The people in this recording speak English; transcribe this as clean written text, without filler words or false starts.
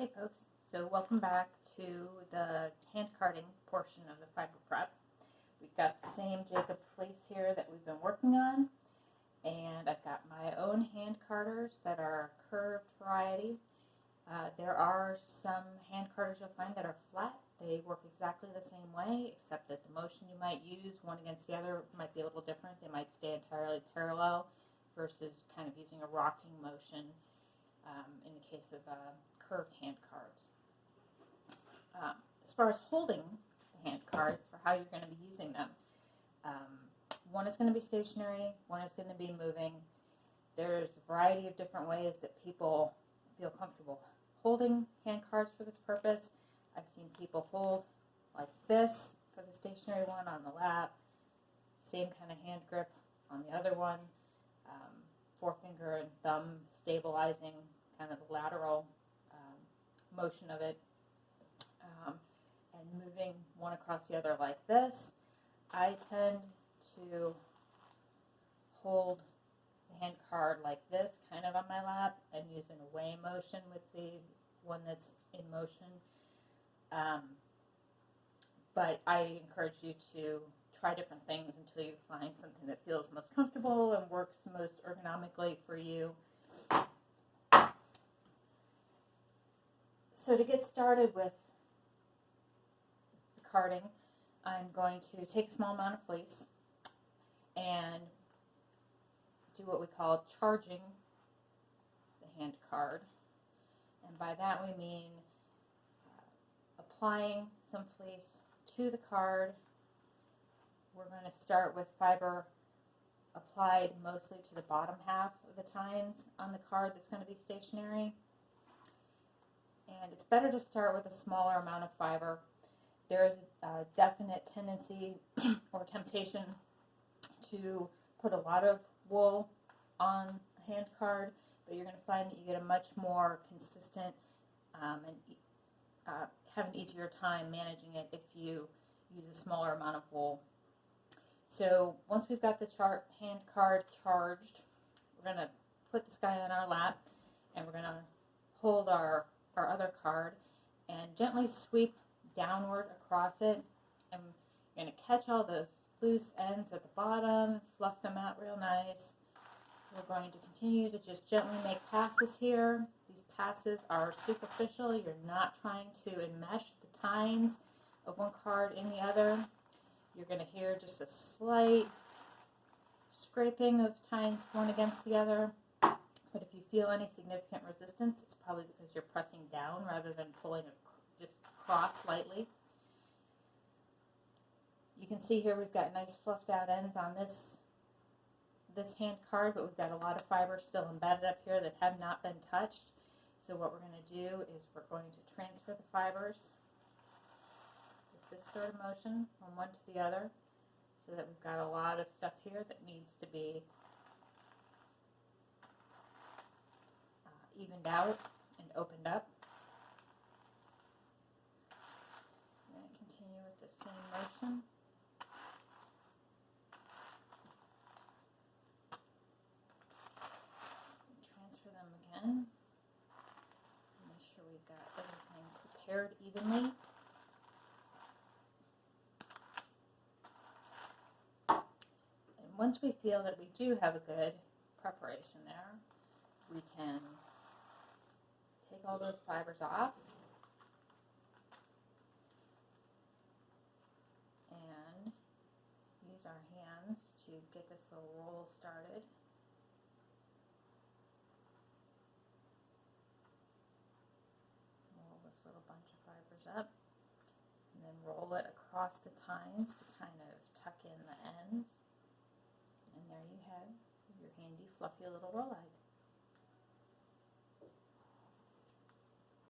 Hey folks, so welcome back to the hand carding portion of the fiber prep. We've got the same Jacob fleece here that we've been working on, and I've got my own hand carders that are curved variety. There are some hand carders you'll find that are flat. They work exactly the same way, except that the motion you might use one against the other might be a little different. They might stay entirely parallel versus kind of using a rocking motion in the case of curved hand cards. As far as holding the hand cards for how you're going to be using them, one is going to be stationary, one is going to be moving. There's a variety of different ways that people feel comfortable holding hand cards for this purpose. I've seen people hold like this for the stationary one on the lap, same kind of hand grip on the other one, forefinger and thumb stabilizing kind of the lateral motion of it, and moving one across the other like this. I tend to hold the hand card like this, kind of on my lap, and use an away motion with the one that's in motion. But I encourage you to try different things until you find something that feels most comfortable and works most ergonomically for you. So to get started with the carding, I'm going to take a small amount of fleece and do what we call charging the hand card. And by that we mean applying some fleece to the card. We're going to start with fiber applied mostly to the bottom half of the tines on the card that's going to be stationary. And it's better to start with a smaller amount of fiber. There is a definite tendency or temptation to put a lot of wool on a hand card, but you're going to find that you get a much more consistent and have an easier time managing it if you use a smaller amount of wool. So once we've got the hand card charged, we're going to put this guy on our lap, and we're going to hold our other card and gently sweep downward across it, and you're going to catch all those loose ends at the bottom, fluff them out real nice. We're going to continue to just gently make passes here. These passes are superficial. You're not trying to enmesh the tines of one card in the other. You're going to hear just a slight scraping of tines one against the other. But if you feel any significant resistance, it's probably because you're pressing down rather than pulling just across lightly. You can see here we've got nice fluffed out ends on this hand card, but we've got a lot of fiber still embedded up here that have not been touched. So what we're going to do is we're going to transfer the fibers with this sort of motion from one to the other, so that we've got a lot of stuff here that needs to be evened out and opened up. I'm going to continue with the same motion. Transfer them again. Make sure we've got everything prepared evenly. And once we feel that we do have a good preparation there, we can take all those fibers off and use our hands to get this little roll started. Roll this little bunch of fibers up and then roll it across the tines to kind of tuck in the ends. And there you have your handy fluffy little roll-eye.